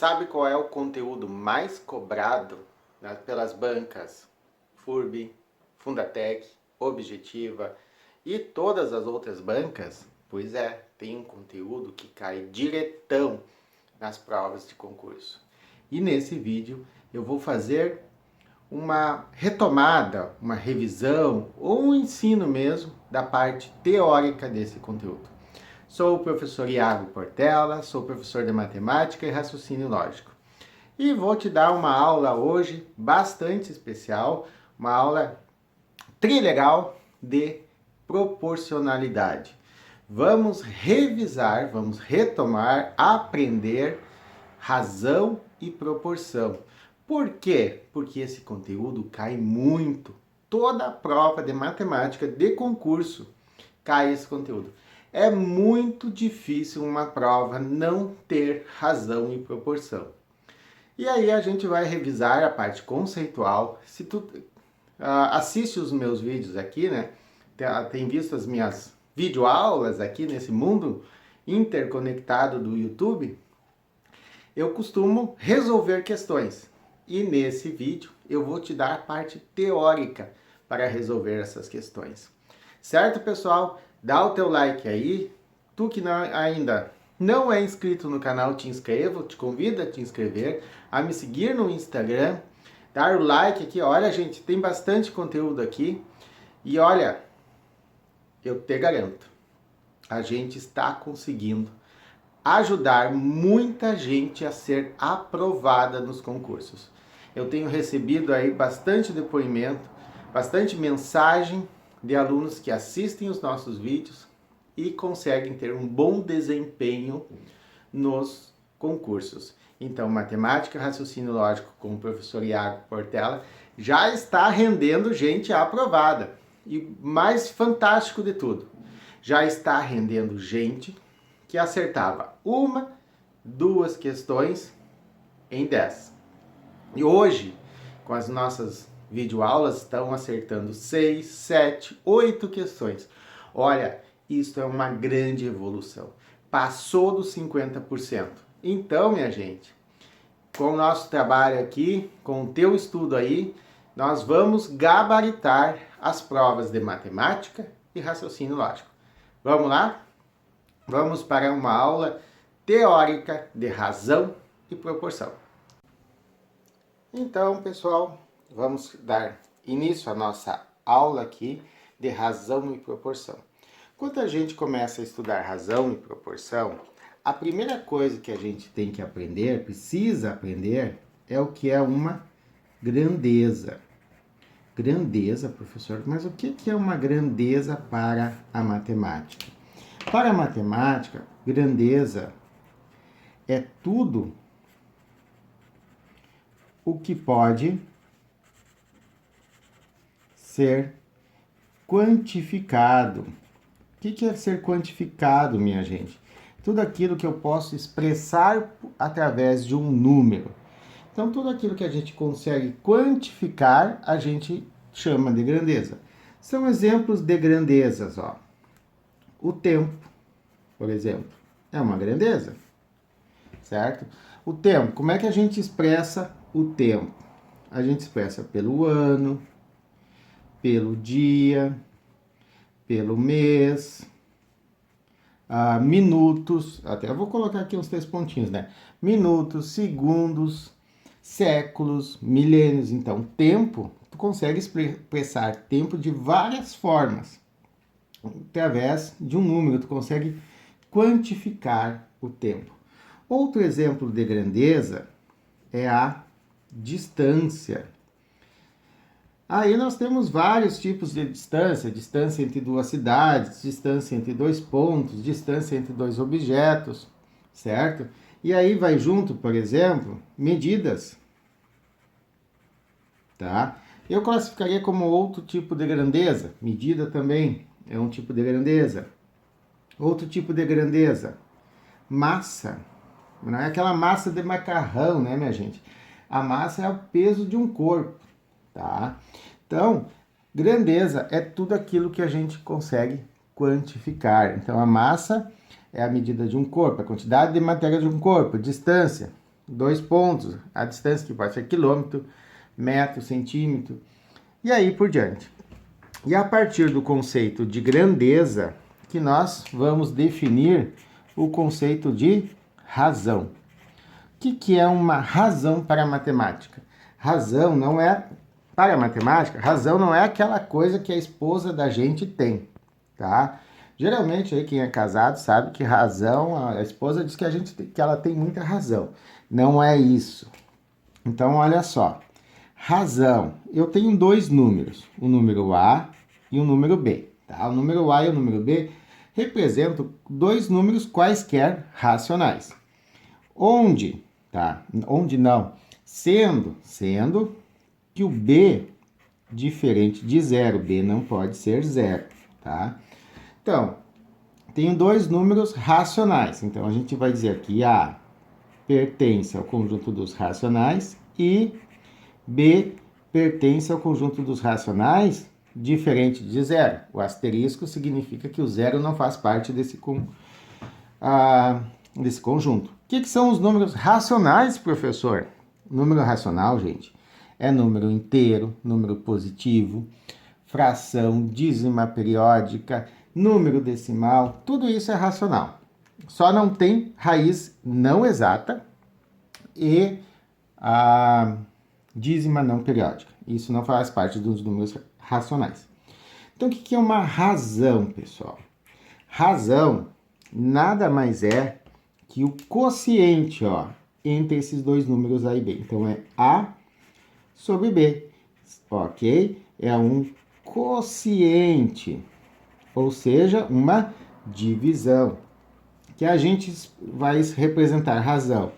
Sabe qual é o conteúdo mais cobrado pelas bancas FURB, Fundatec, Objetiva e todas as outras bancas? Pois é, tem um conteúdo que cai diretão nas provas de concurso. E nesse vídeo eu vou fazer uma retomada, uma revisão ou um ensino mesmo da parte teórica desse conteúdo. Sou o professor Iago Portela, sou professor de matemática e raciocínio lógico. E vou te dar uma aula hoje bastante especial, uma aula trilegal de proporcionalidade. Vamos revisar, vamos retomar, aprender razão e proporção. Por quê? Porque esse conteúdo cai muito. Toda a prova de matemática de concurso cai esse conteúdo. É muito difícil uma prova não ter razão e proporção. E aí a gente vai revisar a parte conceitual. Se tu assiste os meus vídeos aqui, né? Tem visto as minhas videoaulas aqui nesse mundo interconectado do YouTube, eu costumo resolver questões. E nesse vídeo eu vou te dar a parte teórica para resolver essas questões. Certo, pessoal? Dá o teu like aí. Tu que ainda não é inscrito no canal, te inscreva. Te convido a te inscrever, a me seguir no Instagram, dar o like aqui. Olha, gente, tem bastante conteúdo aqui. E olha, eu te garanto, a gente está conseguindo ajudar muita gente a ser aprovada nos concursos. Eu tenho recebido aí bastante depoimento, bastante mensagem de alunos que assistem os nossos vídeos e conseguem ter um bom desempenho nos concursos. Então, matemática, raciocínio lógico com o professor Iago Portela já está rendendo gente aprovada. E mais fantástico de tudo, já está rendendo gente que acertava uma, duas questões em 10. E hoje, com as nossas videoaulas, estão acertando 6, 7, 8 questões. Olha, isso é uma grande evolução. Passou dos 50%. Então, minha gente, com o nosso trabalho aqui, com o teu estudo aí, nós vamos gabaritar as provas de matemática e raciocínio lógico. Vamos lá? Vamos para uma aula teórica de razão e proporção. Então, pessoal, vamos dar início à nossa aula aqui de razão e proporção. Quando a gente começa a estudar razão e proporção, a primeira coisa que a gente tem que aprender, precisa aprender, é o que é uma grandeza. Grandeza, professor, mas o que é uma grandeza para a matemática? Para a matemática, grandeza é tudo o que pode ser quantificado. O que é ser quantificado, minha gente? Tudo aquilo que eu posso expressar através de um número. Então, tudo aquilo que a gente consegue quantificar, a gente chama de grandeza. São exemplos de grandezas, ó. O tempo, por exemplo, é uma grandeza, certo? O tempo, como é que a gente expressa o tempo? A gente expressa pelo ano, pelo dia, pelo mês, minutos, até eu vou colocar aqui uns 3 pontinhos, né? Minutos, segundos, séculos, milênios. Então, tempo, tu consegue expressar tempo de várias formas. Através de um número, tu consegue quantificar o tempo. Outro exemplo de grandeza é a distância. Aí nós temos vários tipos de distância, distância entre duas cidades, distância entre 2 pontos, distância entre 2 objetos, certo? E aí vai junto, por exemplo, medidas, tá? Eu classificaria como outro tipo de grandeza, medida também é um tipo de grandeza. Outro tipo de grandeza, massa. Não é aquela massa de macarrão, né, minha gente? A massa é o peso de um corpo, tá? Então, grandeza é tudo aquilo que a gente consegue quantificar. Então, a massa é a medida de um corpo, a quantidade de matéria de um corpo, distância 2 pontos, a distância que pode ser quilômetro, metro, centímetro, e aí por diante. E a partir do conceito de grandeza, que nós vamos definir o conceito de razão. O que é uma razão para a matemática? Razão não é, para a matemática, razão não é aquela coisa que a esposa da gente tem, tá? Geralmente, aí, quem é casado sabe que razão, a esposa diz que ela tem muita razão. Não é isso. Então, olha só. Razão. Eu tenho 2 números, o número A e o número B. Tá? O número A e o número B representam 2 números quaisquer racionais. Onde, tá? Onde não? Sendo que o B diferente de 0. B não pode ser 0, tá? Então, tenho 2 números racionais. Então, a gente vai dizer que A pertence ao conjunto dos racionais e B pertence ao conjunto dos racionais diferente de 0. O asterisco significa que o 0 não faz parte desse conjunto. O que são os números racionais, professor? Número racional, gente, é número inteiro, número positivo, fração, dízima periódica, número decimal, tudo isso é racional. Só não tem raiz não exata e a dízima não periódica. Isso não faz parte dos números racionais. Então, o que é uma razão, pessoal? Razão nada mais é que o quociente, ó, entre esses 2 números A e B. Então, é A sobre B, ok? É um quociente, ou seja, uma divisão, que a gente vai representar razão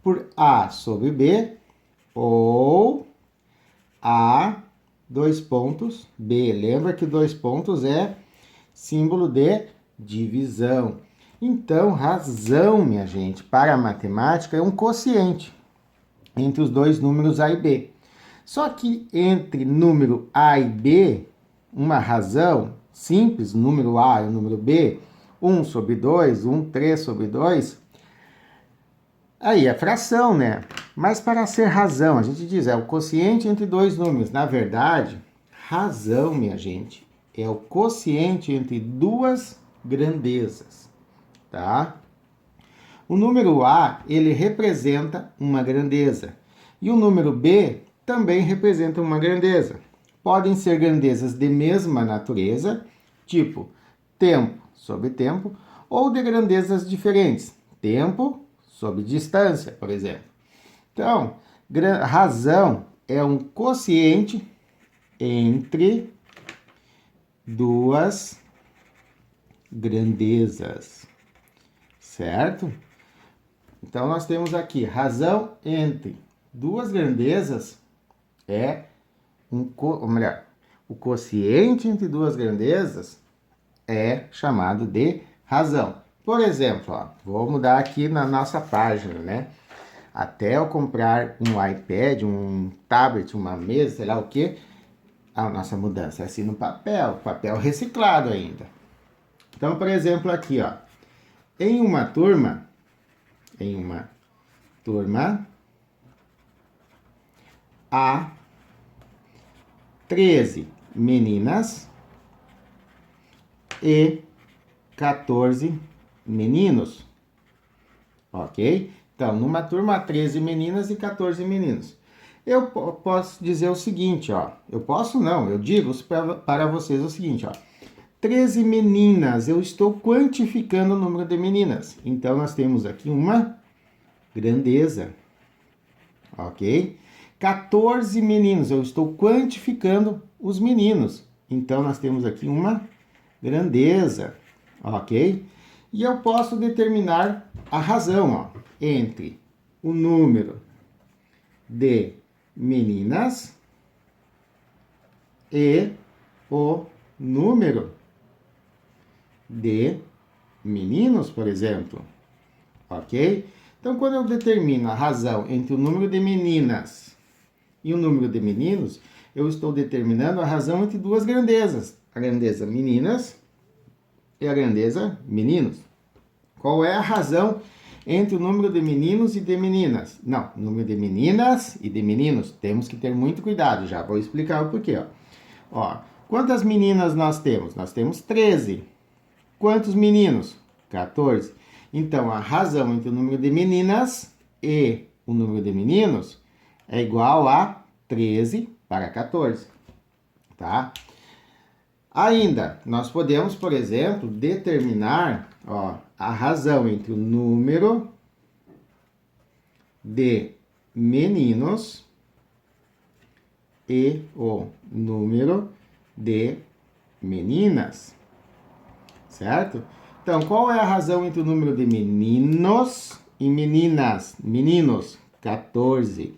por A sobre B ou A, 2 pontos, B. Lembra que 2 pontos é símbolo de divisão. Então, razão, minha gente, para a matemática é um quociente entre os 2 números A e B. Só que entre número A e B, uma razão simples, número A e o número B, 1 sobre 2, 3 sobre 2, aí é fração, né? Mas para ser razão, a gente diz, é o quociente entre 2 números. Na verdade, razão, minha gente, é o quociente entre 2 grandezas, tá? O número A, ele representa uma grandeza. E o número B também representa uma grandeza. Podem ser grandezas de mesma natureza, tipo tempo sobre tempo, ou de grandezas diferentes, tempo sobre distância, por exemplo. Então, razão é um quociente entre 2 grandezas, certo? Então, nós temos aqui razão entre 2 grandezas é o quociente entre 2 grandezas é chamado de razão. Por exemplo, ó, vou mudar aqui na nossa página, né? Até eu comprar um iPad, um tablet, uma mesa, sei lá o que, a nossa mudança é assim no papel reciclado ainda. Então, por exemplo, aqui, ó, em uma turma, há 13 meninas e 14 meninos, ok? Então, numa turma há 13 meninas e 14 meninos. Eu posso dizer o seguinte, ó, eu digo para vocês o seguinte, ó, 13 meninas, eu estou quantificando o número de meninas. Então, nós temos aqui uma grandeza, ok? 14 meninos, eu estou quantificando os meninos. Então, nós temos aqui uma grandeza, ok? E eu posso determinar a razão, ó, entre o número de meninas e o número de meninos, por exemplo, ok? Então, quando eu determino a razão entre o número de meninas e o número de meninos, eu estou determinando a razão entre 2 grandezas, a grandeza meninas e a grandeza meninos. Qual é a razão entre o número de meninos e de meninas. Não, número de meninas e de meninos. Temos que ter muito cuidado, já vou explicar o porquê, ó. Ó, quantas meninas nós temos? Nós temos 13. Quantos meninos? 14. Então, a razão entre o número de meninas e o número de meninos é igual a 13 para 14, tá? Ainda, nós podemos, por exemplo, determinar, ó, a razão entre o número de meninos e o número de meninas, certo? Então, qual é a razão entre o número de meninos e meninas? Meninos, 14.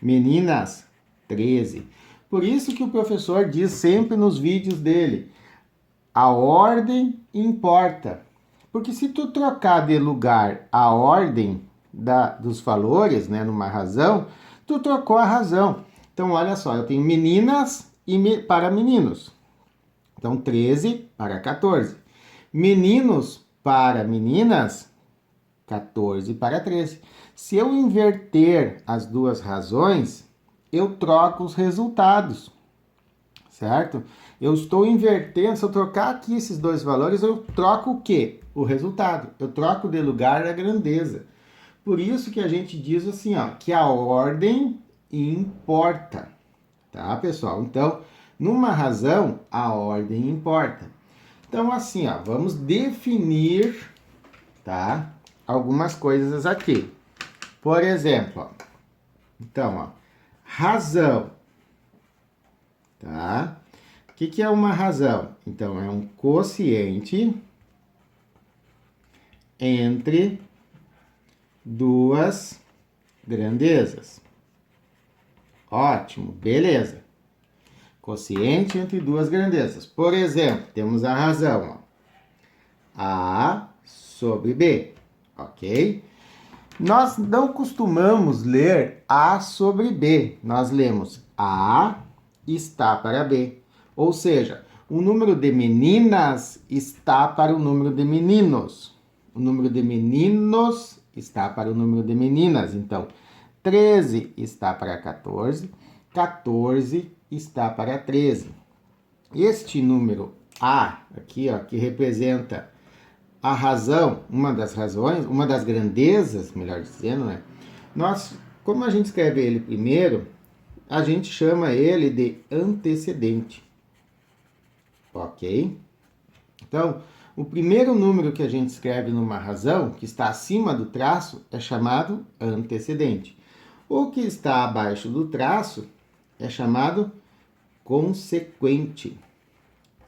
Meninas, 13. Por isso que o professor diz sempre nos vídeos dele, a ordem importa. Porque se tu trocar de lugar a ordem dos valores, né, numa razão, tu trocou a razão. Então, olha só, eu tenho meninas para meninos. Então, 13 para 14. Meninos para meninas, 14 para 13. Se eu inverter as duas razões, eu troco os resultados, certo? Eu estou invertendo, se eu trocar aqui esses dois valores, eu troco o quê? O resultado. Eu troco de lugar a grandeza. Por isso que a gente diz assim, ó, que a ordem importa, tá, pessoal? Então, numa razão, a ordem importa. Então, assim, ó, vamos definir, tá, algumas coisas aqui. Por exemplo, ó, então, ó, razão, tá? O que é uma razão? Então, é um quociente entre duas grandezas. Ótimo, beleza. Quociente entre duas grandezas. Por exemplo, temos a razão, ó, A sobre B, ok? Nós não costumamos ler A sobre B. Nós lemos A está para B. Ou seja, o número de meninas está para o número de meninos. O número de meninos está para o número de meninas. Então, 13 está para 14, 14 está para 13. Este número A, aqui, ó, que representa a razão, uma das razões, uma das grandezas, melhor dizendo, né? Nós, como a gente escreve ele primeiro, a gente chama ele de antecedente. Ok? Então, o primeiro número que a gente escreve numa razão, que está acima do traço, é chamado antecedente. O que está abaixo do traço é chamado consequente,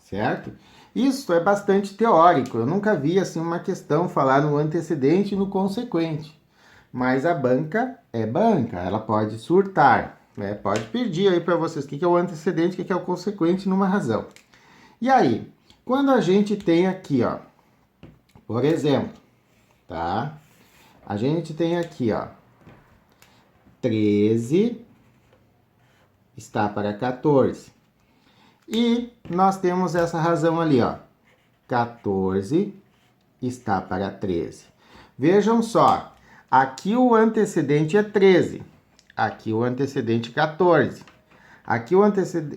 certo? Isso é bastante teórico. Eu nunca vi assim uma questão falar no antecedente e no consequente. Mas a banca é banca, ela pode surtar, né? Pode pedir aí para vocês o que é o antecedente, o que é o consequente numa razão. E aí, quando a gente tem aqui, ó, por exemplo, tá? A gente tem aqui, ó, 13 está para 14. E nós temos essa razão ali, ó. 14 está para 13. Vejam só, aqui o antecedente é 13. Aqui o antecedente é 14. Aqui o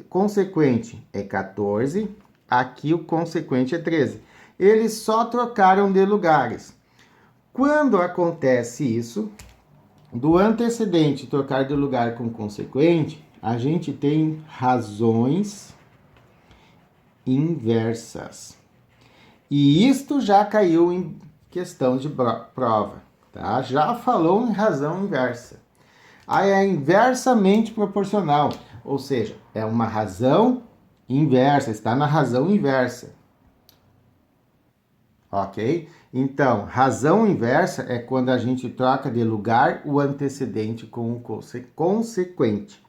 consequente é 14. Aqui o consequente é 13. Eles só trocaram de lugares. Quando acontece isso, do antecedente trocar de lugar com o consequente, a gente tem razões inversas. E isto já caiu em questão de prova, tá? Já falou em razão inversa. Aí é inversamente proporcional, ou seja, é uma razão inversa, está na razão inversa. Ok? Então, razão inversa é quando a gente troca de lugar o antecedente com o consequente.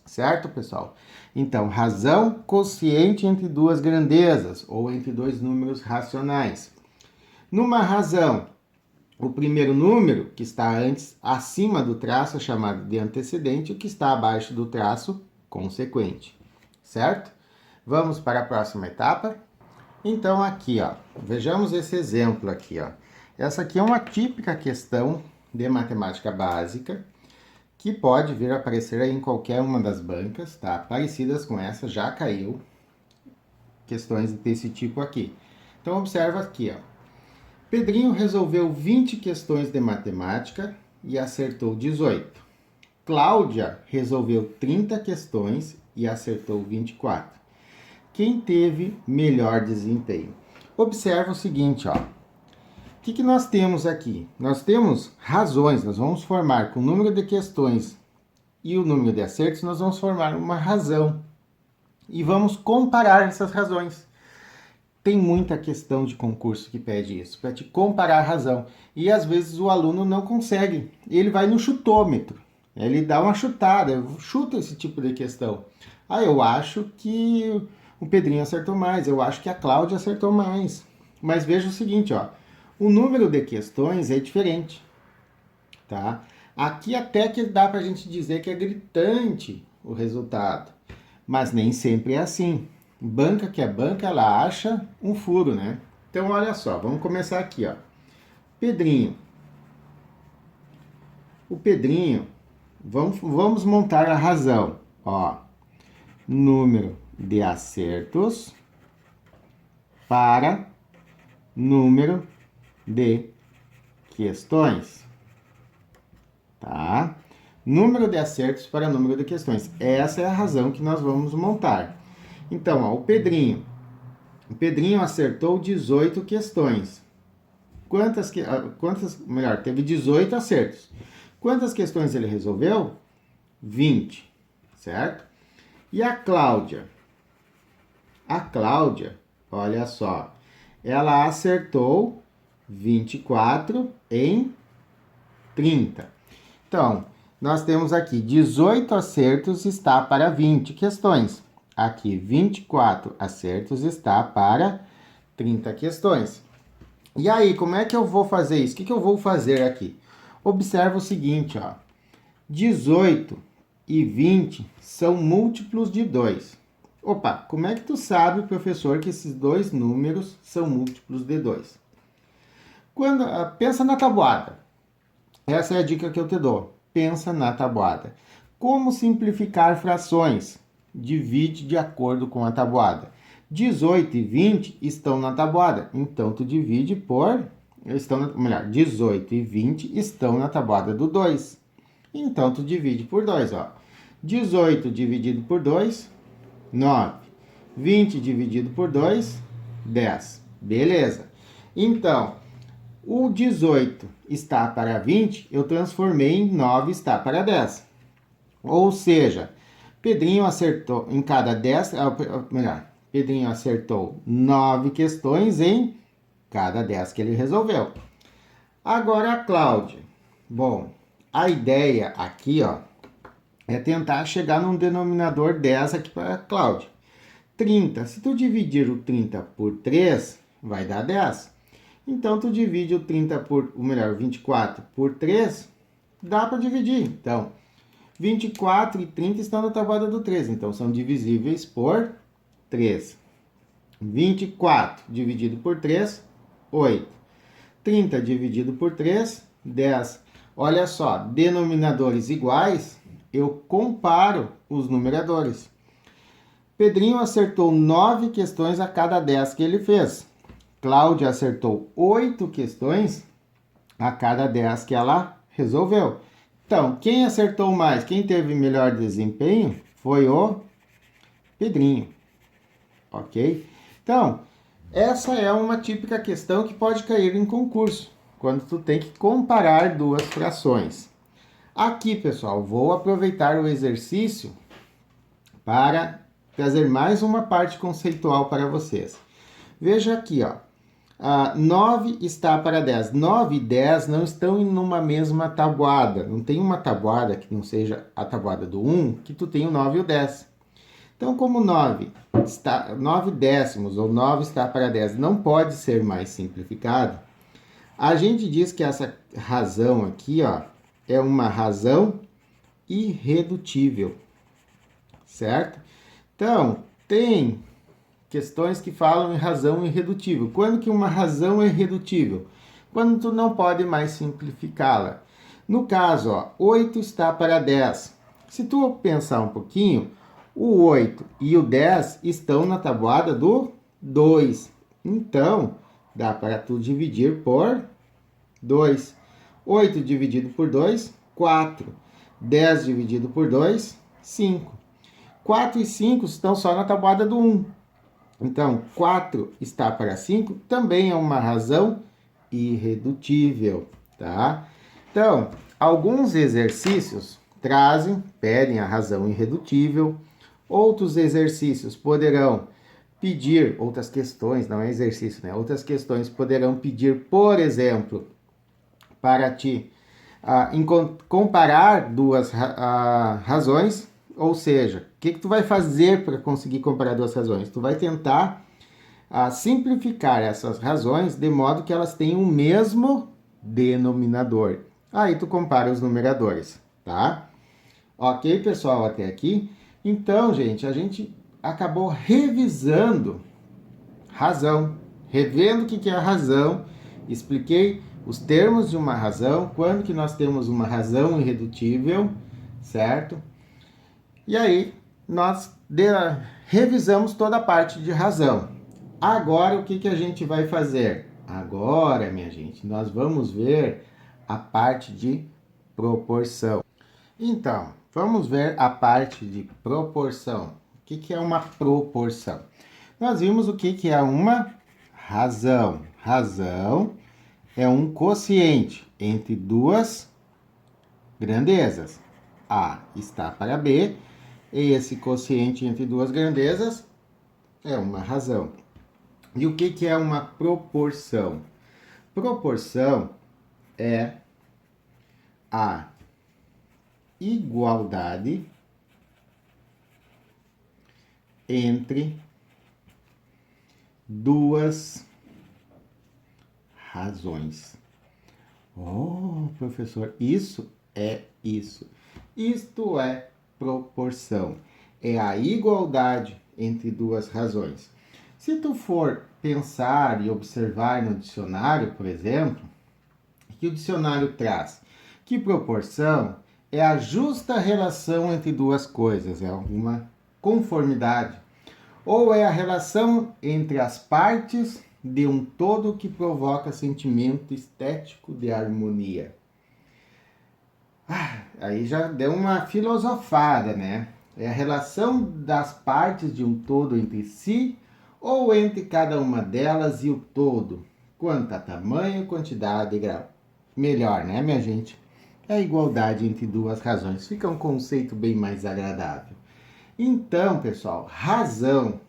Certo, pessoal? Então, razão quociente entre duas grandezas, ou entre dois números racionais. Numa razão, o primeiro número, que está antes, acima do traço, é chamado de antecedente, o que está abaixo do traço, consequente. Certo? Vamos para a próxima etapa. Então, aqui, ó, vejamos esse exemplo aqui, ó. Essa aqui é uma típica questão de matemática básica que pode vir a aparecer aí em qualquer uma das bancas, tá? Parecidas com essa, já caiu questões desse tipo aqui. Então, observa aqui, ó. Pedrinho resolveu 20 questões de matemática e acertou 18. Cláudia resolveu 30 questões e acertou 24. Quem teve melhor desempenho? Observa o seguinte, ó. O que nós temos aqui? Nós temos razões, nós vamos formar com o número de questões e o número de acertos, nós vamos formar uma razão. E vamos comparar essas razões. Tem muita questão de concurso que pede isso, para te comparar a razão. E às vezes o aluno não consegue. Ele vai no chutômetro. Ele dá uma chutada, chuta esse tipo de questão. Ah, eu acho que o Pedrinho acertou mais, eu acho que a Cláudia acertou mais. Mas veja o seguinte, ó. O número de questões é diferente, tá? Aqui até que dá pra gente dizer que é gritante o resultado, mas nem sempre é assim. Banca que é banca, ela acha um furo, né? Então, olha só, vamos começar aqui, ó. Pedrinho. O Pedrinho, vamos montar a razão, ó. Número de acertos para número de questões, tá? Número de acertos para número de questões. Essa é a razão que nós vamos montar. Então, ó, o Pedrinho acertou 18 questões. Melhor, teve 18 acertos. Quantas questões ele resolveu? 20, certo? E a Cláudia? A Cláudia, olha só, ela acertou 24 em 30. Então, nós temos aqui 18 acertos está para 20 questões. Aqui, 24 acertos está para 30 questões. E aí, como é que eu vou fazer isso? O que eu vou fazer aqui? Observa o seguinte, ó. 18 e 20 são múltiplos de 2. Opa, como é que tu sabe, professor, que esses dois números são múltiplos de 2? Pensa na tabuada. Essa é a dica que eu te dou. Pensa na tabuada. Como simplificar frações? Divide de acordo com a tabuada. 18 e 20 estão na tabuada, então tu divide por... 18 e 20 estão na tabuada do 2. Então tu divide por 2, ó. 18 dividido por 2, 9. 20 dividido por 2, 10. Beleza. Então, o 18 está para 20, eu transformei em 9 está para 10. Ou seja, Pedrinho acertou em cada 10, Pedrinho acertou 9 questões em cada 10 que ele resolveu. Agora a Cláudia. Bom, a ideia aqui, ó, é tentar chegar num denominador 10 aqui para a Cláudia. 30, se tu dividir o 30 por 3, vai dar 10. Então, tu divide o 24 por 3, dá para dividir. Então, 24 e 30 estão na tabuada do 3, então são divisíveis por 3. 24 dividido por 3, 8. 30 dividido por 3, 10. Olha só, denominadores iguais, eu comparo os numeradores. Pedrinho acertou 9 questões a cada 10 que ele fez. Cláudia acertou 8 questões a cada 10 que ela resolveu. Então, quem acertou mais, quem teve melhor desempenho, foi o Pedrinho. Ok? Então, essa é uma típica questão que pode cair em concurso, quando tu tem que comparar duas frações. Aqui, pessoal, vou aproveitar o exercício para trazer mais uma parte conceitual para vocês. Veja aqui, ó. 9 está para 10. 9 e 10 não estão em uma mesma tabuada. Não tem uma tabuada que não seja a tabuada do 1, que tu tem o 9 e o 10. Então, como 9 décimos ou 9 está para 10 não pode ser mais simplificado, a gente diz que essa razão aqui, ó, é uma razão irredutível, certo? Então, tem questões que falam em razão irredutível. Quando que uma razão é irredutível? quando tu não pode mais simplificá-la. No caso, ó, 8 está para 10. Se tu pensar um pouquinho, o 8 e o 10 estão na tabuada do 2. Então, dá para tu dividir por 2. 8 dividido por 2, 4. 10 dividido por 2, 5. 4 e 5 estão só na tabuada do 1. Então, 4 está para 5 também é uma razão irredutível, tá? Então, alguns exercícios pedem a razão irredutível. Outros exercícios poderão pedir, outras questões, não é exercício, né? Outras questões poderão pedir, por exemplo, para ti comparar duas razões, ou seja, o que tu vai fazer para conseguir comparar duas razões? Tu vai tentar simplificar essas razões de modo que elas tenham o mesmo denominador. Aí tu compara os numeradores, tá? Ok, pessoal, até aqui? Então, gente, a gente acabou revisando razão, revendo o que é a razão, expliquei os termos de uma razão, quando que nós temos uma razão irredutível, certo? E aí, nós revisamos toda a parte de razão. Agora, o que a gente vai fazer? Agora, minha gente, nós vamos ver a parte de proporção. Então, vamos ver a parte de proporção. O que é uma proporção? Nós vimos o que é uma razão. Razão é um quociente entre duas grandezas. A está para B, e esse quociente entre duas grandezas é uma razão. E o que é uma proporção? Proporção é a igualdade entre duas razões. Oh, professor, isso é isso. Isto é proporção. É a igualdade entre duas razões. Se tu for pensar e observar no dicionário, por exemplo, que o dicionário traz que proporção é a justa relação entre duas coisas, é uma conformidade, ou é a relação entre as partes de um todo que provoca sentimento estético de harmonia. Aí já deu uma filosofada, né? É a relação das partes de um todo entre si ou entre cada uma delas e o todo, quanto a tamanho, quantidade e grau. Melhor, né, minha gente? É a igualdade entre duas razões. Fica um conceito bem mais agradável. Então, pessoal, razão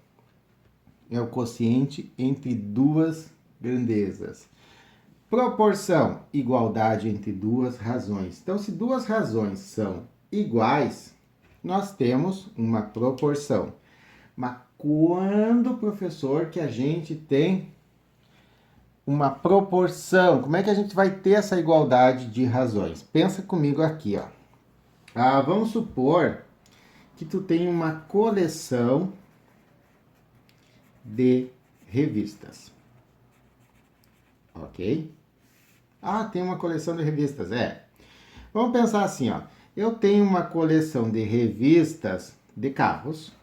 é o quociente entre duas grandezas. Proporção, igualdade entre duas razões. Então, se duas razões são iguais, nós temos uma proporção. Mas quando, professor, que a gente tem uma proporção, como é que a gente vai ter essa igualdade de razões? Pensa comigo aqui, ó. Vamos supor que tu tem uma coleção de revistas. Ok? Tem uma coleção de revistas, Vamos pensar assim, ó. Eu tenho uma coleção de revistas de carros,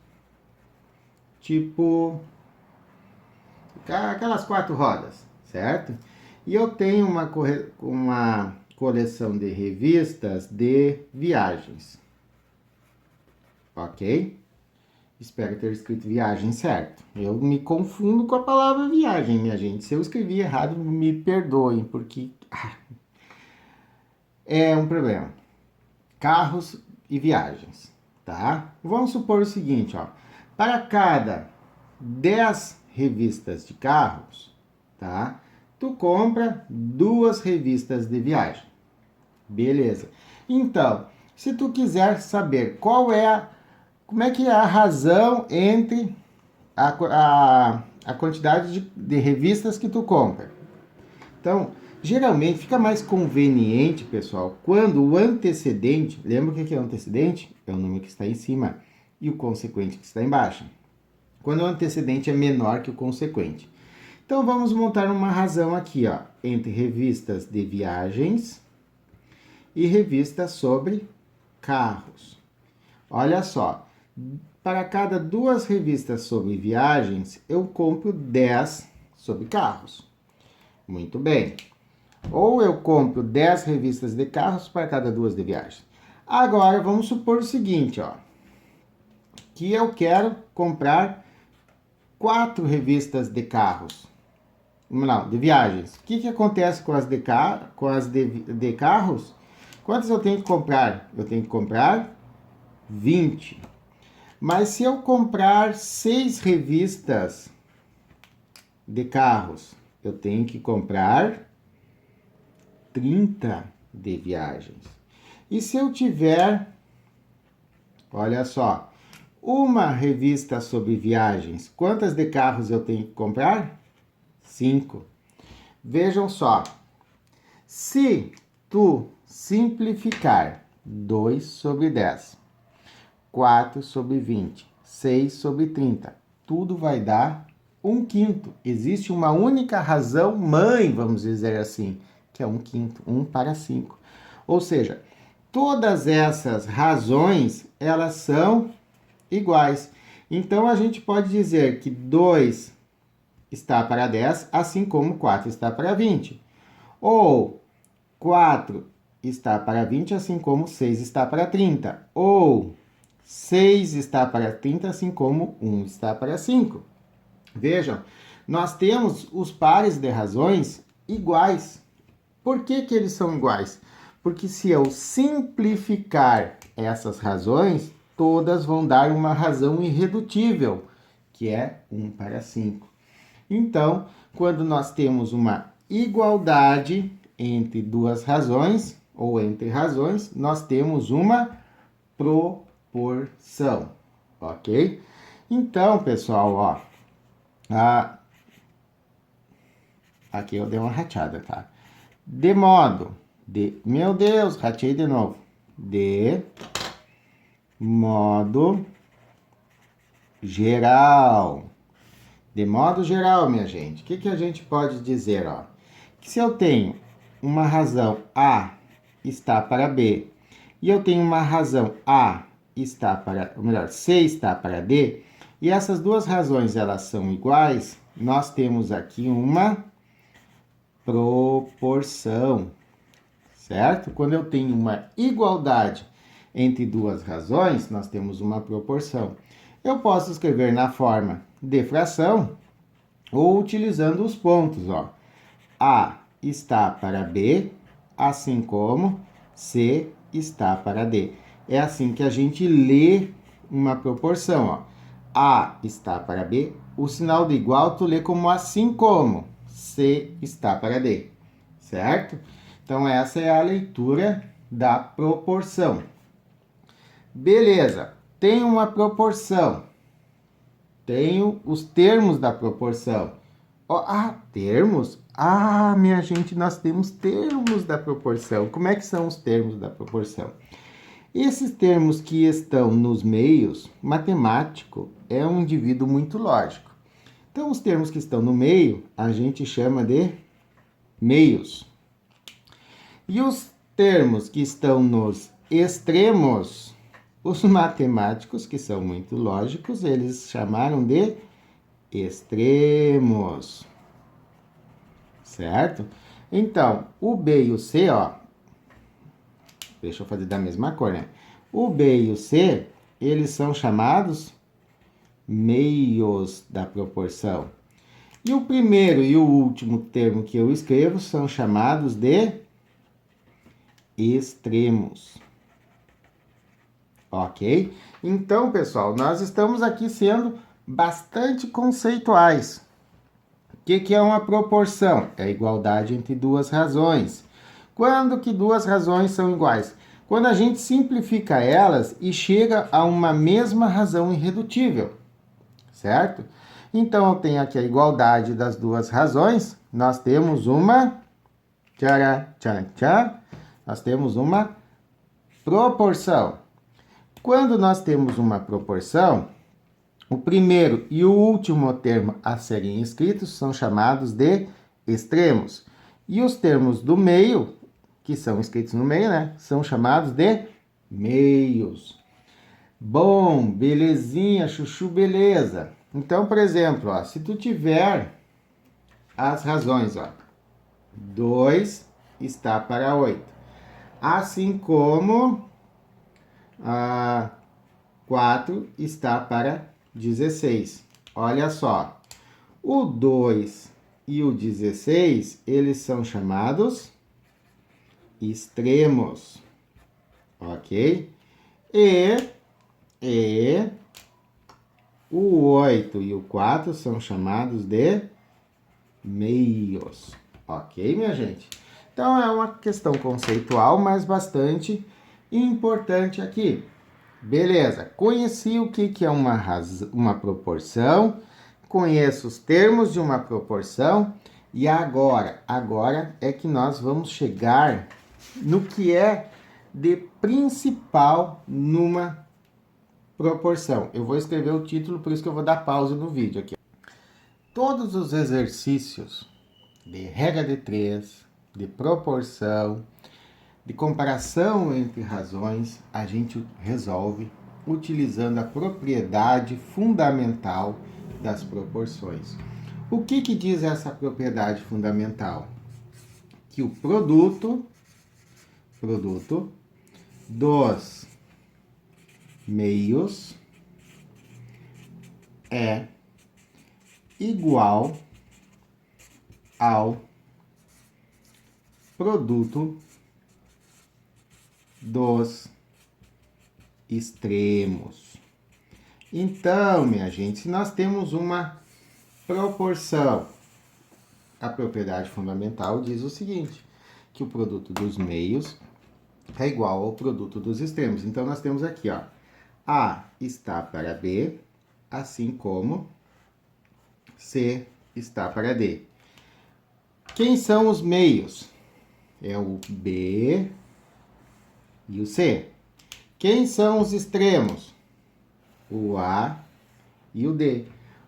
tipo aquelas 4 rodas, certo? E eu tenho uma coleção de revistas de viagens, ok? Espero ter escrito viagem certo. Eu me confundo com a palavra viagem, minha gente. Se eu escrevi errado, me perdoem, porque é um problema. Carros e viagens, tá? Vamos supor o seguinte, ó. Para cada 10 revistas de carros, tá? Tu compra 2 revistas de viagem. Beleza. Então, se tu quiser saber como é que é a razão entre a quantidade de revistas que tu compra. Então, geralmente fica mais conveniente, pessoal, quando o antecedente, lembra o que é o antecedente? É o número que está em cima e o consequente que está embaixo. Quando o antecedente é menor que o consequente. Então, vamos montar uma razão aqui, ó, entre revistas de viagens e revistas sobre carros. Olha só, para cada 2 revistas sobre viagens, eu compro 10 sobre carros. Muito bem. Ou eu compro 10 revistas de carros para cada 2 de viagens. Agora, vamos supor o seguinte, ó, que eu quero comprar 4 revistas de carros. Não, de viagens. O que acontece com as de carros? Quantas eu tenho que comprar? Eu tenho que comprar 20. Mas se eu comprar 6 revistas de carros, eu tenho que comprar 30 de viagens. E se eu tiver, olha só, uma revista sobre viagens, quantas de carros eu tenho que comprar? 5. Vejam só, se tu simplificar 2 sobre 10, 4 sobre 20, 6 sobre 30, tudo vai dar 1/5. Existe uma única razão mãe, vamos dizer assim, que é 1/5, 1 para 5. Ou seja, todas essas razões, elas são iguais. Então, a gente pode dizer que 2 está para 10, assim como 4 está para 20. Ou 4 está para 20, assim como 6 está para 30. Ou 6 está para 30, assim como 1 está para 5. Vejam, nós temos os pares de razões iguais. Por que eles são iguais? Porque se eu simplificar essas razões, todas vão dar uma razão irredutível, que é 1 para 5. Então, quando nós temos uma igualdade entre 2 razões, ou entre razões, nós temos uma proporção, ok? Então, pessoal, ó, aqui eu dei uma rateada, tá? De modo, meu Deus, ratei de novo. De modo geral. De modo geral, minha gente, o que a gente pode dizer, ó? Que se eu tenho uma razão A está para B, e eu tenho uma razão A está para, ou melhor, C está para D, e essas duas razões elas são iguais, nós temos aqui uma proporção, certo? Quando eu tenho uma igualdade entre duas razões, nós temos uma proporção. Eu posso escrever na forma de fração ou utilizando os pontos, ó. A está para B, assim como C está para D. É assim que a gente lê uma proporção, ó. A está para B, o sinal de igual tu lê como assim como C está para D, certo? Então essa é a leitura da proporção. Beleza, tem uma proporção. Tenho os termos da proporção. Termos? Minha gente, nós temos termos da proporção. Como é que são os termos da proporção? Esses termos que estão nos meios, matemático é um indivíduo muito lógico. Então, os termos que estão no meio, a gente chama de meios. E os termos que estão nos extremos, os matemáticos, que são muito lógicos, eles chamaram de extremos. Certo? Então, o B e o C, ó, deixa eu fazer da mesma cor, né? O B e o C, eles são chamados meios da proporção. E o primeiro e o último termo que eu escrevo são chamados de extremos. Ok? Então, pessoal, nós estamos aqui sendo bastante conceituais. O que é uma proporção? É a igualdade entre duas razões. Quando que duas razões são iguais? Quando a gente simplifica elas e chega a uma mesma razão irredutível, certo? Então, eu tenho aqui a igualdade das duas razões. Nós temos uma... Nós temos uma proporção. Quando nós temos uma proporção, O primeiro e o último termo a serem escritos são chamados de extremos. E os termos do meio, que são escritos no meio, né, são chamados de meios. Bom, belezinha, chuchu, beleza. Então, por exemplo, ó, se tu tiver as razões, ó, 2 está para 8. Assim como 4 está para 16. Olha só, o 2 e o 16, eles são chamados extremos, ok? E o 8 e o 4 são chamados de meios, ok, minha gente? Então, é uma questão conceitual, mas bastante importante aqui. Beleza, conheci o que é uma proporção, conheço os termos de uma proporção, e agora é que nós vamos chegar no que é de principal numa proporção. Eu vou escrever o título, por isso que eu vou dar pausa no vídeo aqui. Todos os exercícios de regra de 3, de proporção, de comparação entre razões, a gente resolve utilizando a propriedade fundamental das proporções. O que diz essa propriedade fundamental? Que o produto dos meios é igual ao produto dos extremos. Então, minha gente, se nós temos uma proporção, a propriedade fundamental diz o seguinte, que o produto dos meios é igual ao produto dos extremos. Então, nós temos aqui, ó, A está para B, assim como C está para D. Quem são os meios? É o B e o C. Quem são os extremos? O A e o D.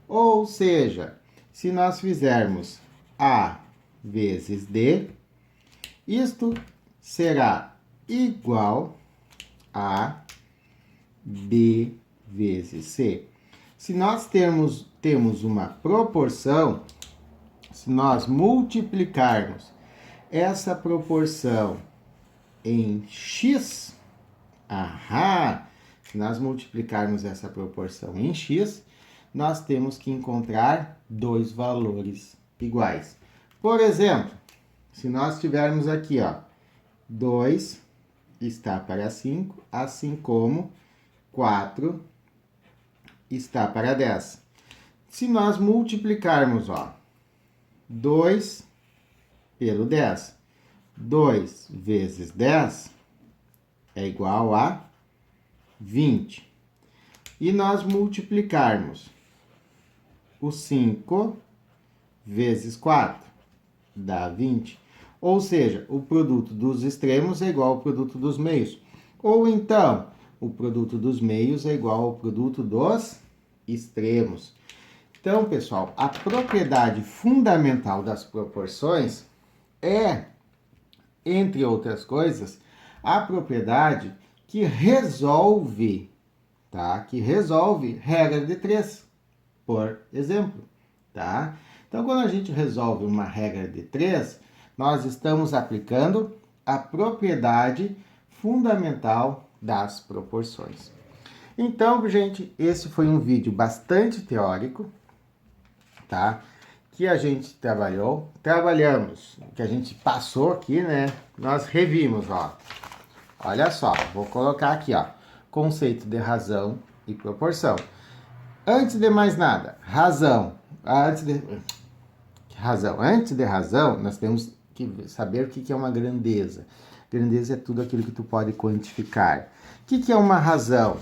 Ou seja, se nós fizermos A vezes D, isto será igual a B vezes C. Se nós temos uma proporção, se nós multiplicarmos essa proporção em x, se nós multiplicarmos essa proporção em x, nós temos que encontrar dois valores iguais. Por exemplo, se nós tivermos aqui, ó, 2 está para 5, assim como 4 está para 10. Se nós multiplicarmos, ó, 2 pelo 10, 2 vezes 10 é igual a 20. E nós multiplicarmos o 5 vezes 4 dá 20. Ou seja, o produto dos extremos é igual ao produto dos meios. Ou então, o produto dos meios é igual ao produto dos extremos. Então, pessoal, a propriedade fundamental das proporções é, entre outras coisas, a propriedade que resolve, tá? Que resolve regra de 3, por exemplo, tá? Então, quando a gente resolve uma regra de 3, nós estamos aplicando a propriedade fundamental das proporções. Então, gente, esse foi um vídeo bastante teórico, tá? Que a gente trabalhamos, que a gente passou aqui, né? Nós revimos, ó. Olha só, vou colocar aqui, ó, conceito de razão e proporção. Antes de mais nada, antes de razão, nós temos que saber o que é uma grandeza. Grandeza é tudo aquilo que tu pode quantificar. O que é uma razão?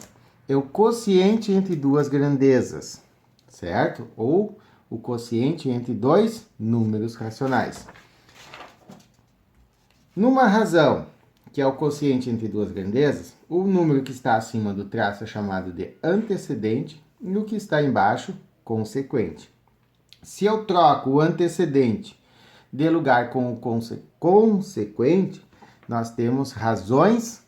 É o quociente entre duas grandezas, certo? Ou o quociente entre dois números racionais. Numa razão, que é o quociente entre duas grandezas, o número que está acima do traço é chamado de antecedente e o que está embaixo, consequente. Se eu troco o antecedente de lugar com o consequente, nós temos razões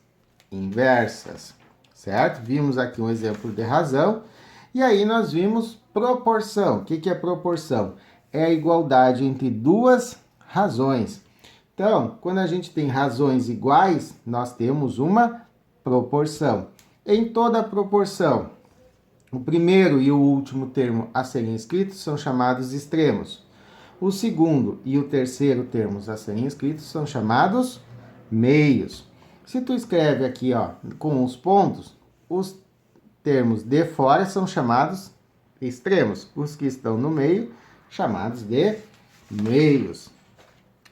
inversas, certo? Vimos aqui um exemplo de razão, e aí nós vimos proporção. O que é proporção? É a igualdade entre duas razões. Então, quando a gente tem razões iguais, nós temos uma proporção. Em toda proporção, o primeiro e o último termo a serem escritos são chamados extremos. O segundo e o terceiro termos a serem escritos são chamados meios. Se tu escreve aqui, ó, com os pontos, os termos de fora são chamados extremos. Os que estão no meio, chamados de meios.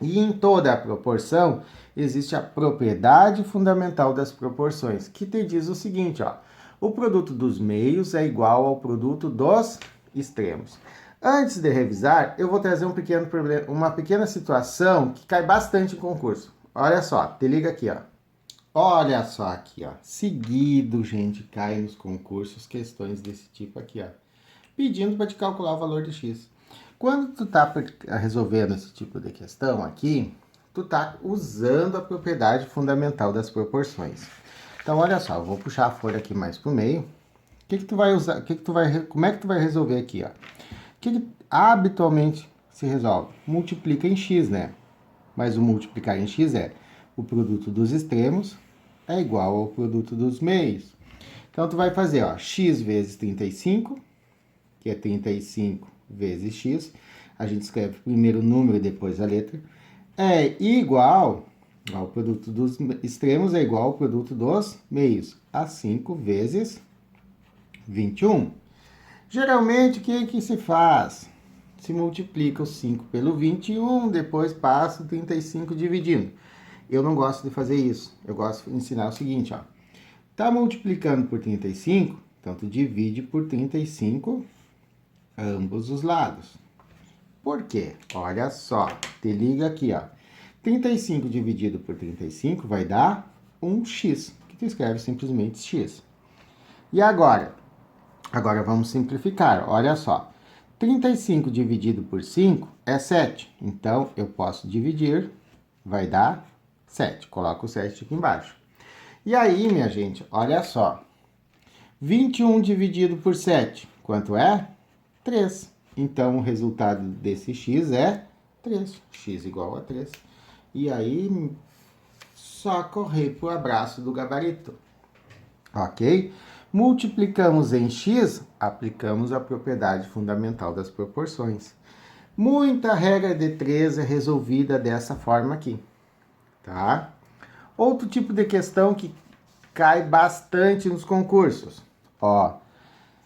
E em toda a proporção, existe a propriedade fundamental das proporções, que te diz o seguinte, ó. O produto dos meios é igual ao produto dos extremos. Antes de revisar, eu vou trazer uma pequena situação que cai bastante em concurso. Olha só, te liga aqui, ó. Olha só aqui, ó. Seguido, gente, cai nos concursos questões desse tipo aqui, ó. Pedindo para te calcular o valor de x. Quando tu tá resolvendo esse tipo de questão aqui, tu tá usando a propriedade fundamental das proporções. Então, olha só, eu vou puxar a folha aqui mais pro meio. O que tu vai usar? Como é que tu vai resolver aqui, ó? O que habitualmente se resolve? Multiplica em x, né? Mas o multiplicar em x é o produto dos extremos é igual ao produto dos meios. Então, tu vai fazer, ó, x vezes 35, que é 35 vezes x. A gente escreve primeiro o número e depois a letra. É igual ao produto dos extremos, é igual ao produto dos meios, a 5 vezes 21. Geralmente, o que se faz? Se multiplica o 5 pelo 21, depois passa o 35 dividindo. Eu não gosto de fazer isso. Eu gosto de ensinar o seguinte, ó. Tá multiplicando por 35, então tu divide por 35 ambos os lados. Por quê? Olha só, te liga aqui, ó. 35 dividido por 35 vai dar 1x, que tu escreve simplesmente x. E agora? Agora vamos simplificar, olha só. 35 dividido por 5 é 7, então eu posso dividir, vai dar 7. Coloco o 7 aqui embaixo. E aí, minha gente, olha só. 21 dividido por 7, quanto é? 3. Então, o resultado desse x é 3. X igual a 3. E aí, só correr pro abraço do gabarito. Ok? Multiplicamos em x, aplicamos a propriedade fundamental das proporções. Muita regra de 3 é resolvida dessa forma aqui. Tá? Outro tipo de questão que cai bastante nos concursos. Ó,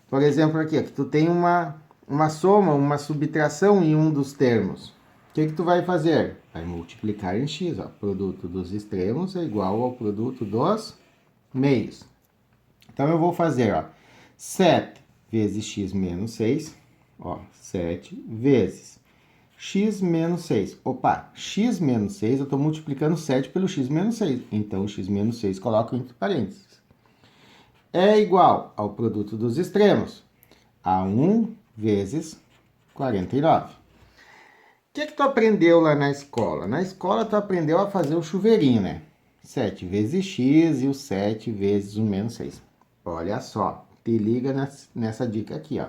por exemplo, aqui, que tu tem uma soma, uma subtração em um dos termos. O que tu vai fazer? Vai multiplicar em x, ó. Produto dos extremos é igual ao produto dos meios. Então, eu vou fazer, ó, 7 vezes x menos 6, ó, 7 vezes x menos 6. Opa, x menos 6, eu estou multiplicando 7 pelo x menos 6. Então, x menos 6 coloco entre parênteses. É igual ao produto dos extremos, a 1 vezes 49. O que tu aprendeu lá na escola? Na escola, tu aprendeu a fazer o chuveirinho, né? 7 vezes x e o 7 vezes o menos 6. Olha só, te liga nessa dica aqui, ó.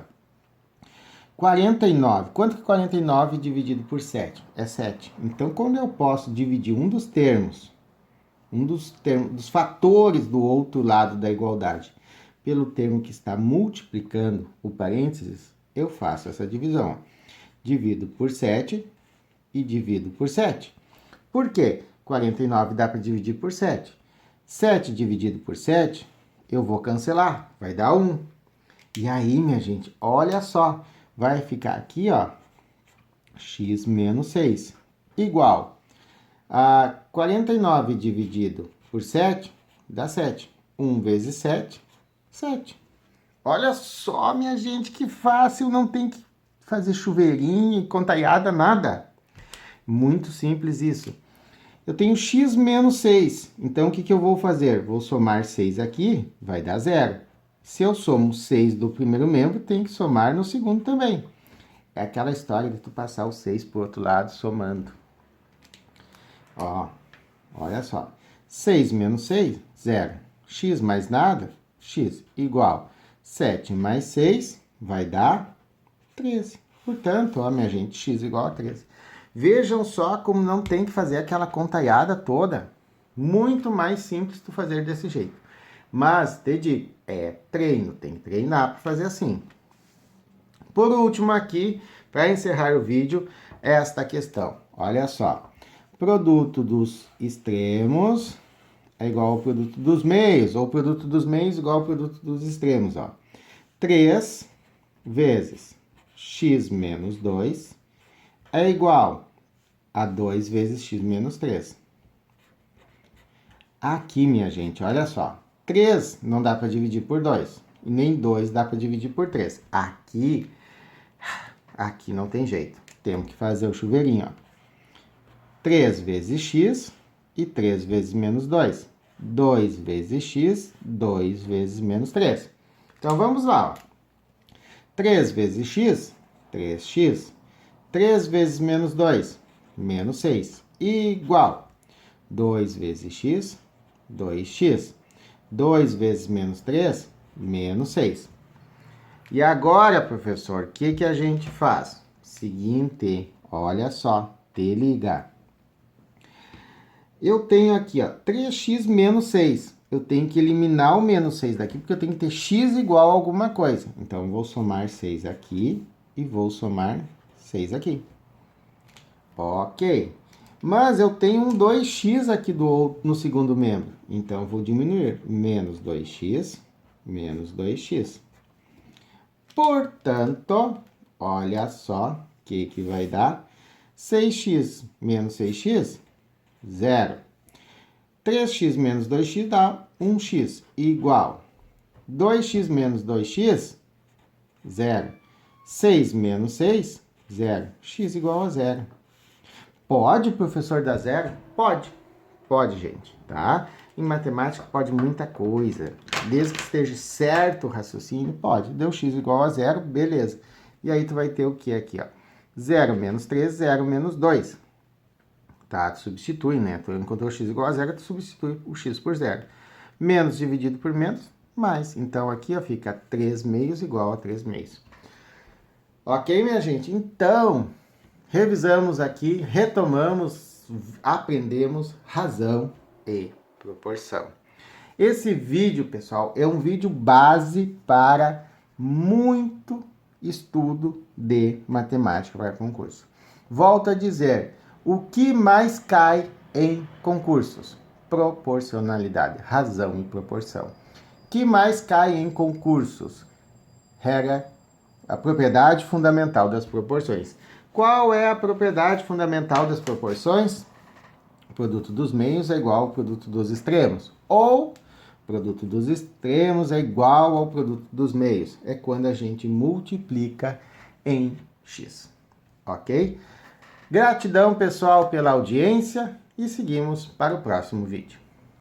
49. Quanto que 49 dividido por 7? É 7. Então, quando eu posso dividir um dos termos, dos fatores do outro lado da igualdade, pelo termo que está multiplicando o parênteses, eu faço essa divisão. Divido por 7 e divido por 7. Por quê? 49 dá para dividir por 7. 7 dividido por 7, eu vou cancelar, vai dar 1. E aí, minha gente, olha só. Vai ficar aqui, ó, x menos 6, igual a 49 dividido por 7, dá 7. 1 vezes 7, 7. Olha só, minha gente, que fácil, não tem que fazer chuveirinho, contaiada, nada. Muito simples isso. Eu tenho x menos 6, então o que eu vou fazer? Vou somar 6 aqui, vai dar 0. Se eu somo 6 do primeiro membro, tem que somar no segundo também. É aquela história de tu passar o 6 pro outro lado somando. Ó, olha só. 6 menos 6, 0. X mais nada, x igual 7 mais 6 vai dar 13. Portanto, ó, minha gente, x igual a 13. Vejam só como não tem que fazer aquela contaiada toda. Muito mais simples tu fazer desse jeito. Mas, te digo, é treino, tem que treinar para fazer assim. Por último aqui, para encerrar o vídeo, esta questão. Olha só. Produto dos extremos é igual ao produto dos meios, ou produto dos meios igual ao produto dos extremos, ó. 3 vezes x menos 2 é igual a 2 vezes x menos 3. Aqui, minha gente, olha só. 3 não dá para dividir por 2, e nem 2 dá para dividir por 3. Aqui não tem jeito. Temos que fazer o chuveirinho, ó. 3 vezes x e 3 vezes menos 2. 2 vezes x, 2 vezes menos 3. Então, vamos lá. Ó. 3 vezes x, 3x. 3 vezes menos 2, menos 6. Igual. 2 vezes x, 2x. 2 vezes menos 3, menos 6. E agora, professor, o que a gente faz? Seguinte, olha só, te liga. Eu tenho aqui, ó, 3x menos 6. Eu tenho que eliminar o menos 6 daqui, porque eu tenho que ter x igual a alguma coisa. Então, eu vou somar 6 aqui e vou somar 6 aqui. Ok. Mas eu tenho um 2x aqui no segundo membro. Então, eu vou diminuir. Menos 2x, menos 2x. Portanto, olha só o que vai dar. 6x menos 6x, 0. 3x menos 2x dá 1x, igual. 2x menos 2x, 0. 6 menos 6, 0. X igual a 0. Pode, professor, dar 0? Pode. Pode, gente, tá? Em matemática pode muita coisa. Desde que esteja certo o raciocínio, pode. Deu x igual a 0, beleza. E aí tu vai ter o que aqui, ó? 0 menos 3, 0 menos 2. Tá? Tu substitui, né? Tu encontrou x igual a 0, tu substitui o x por 0. Menos dividido por menos, mais. Então, aqui, ó, fica 3 meios igual a 3 meios. Ok, minha gente? Então, revisamos aqui, retomamos, aprendemos razão e proporção. Esse vídeo, pessoal, é um vídeo base para muito estudo de matemática para concurso. Volto a dizer, o que mais cai em concursos? Proporcionalidade, razão e proporção. O que mais cai em concursos? Regra, a propriedade fundamental das proporções. Qual é a propriedade fundamental das proporções? O produto dos meios é igual ao produto dos extremos. Ou, o produto dos extremos é igual ao produto dos meios. É quando a gente multiplica em x. Ok? Gratidão, pessoal, pela audiência e seguimos para o próximo vídeo.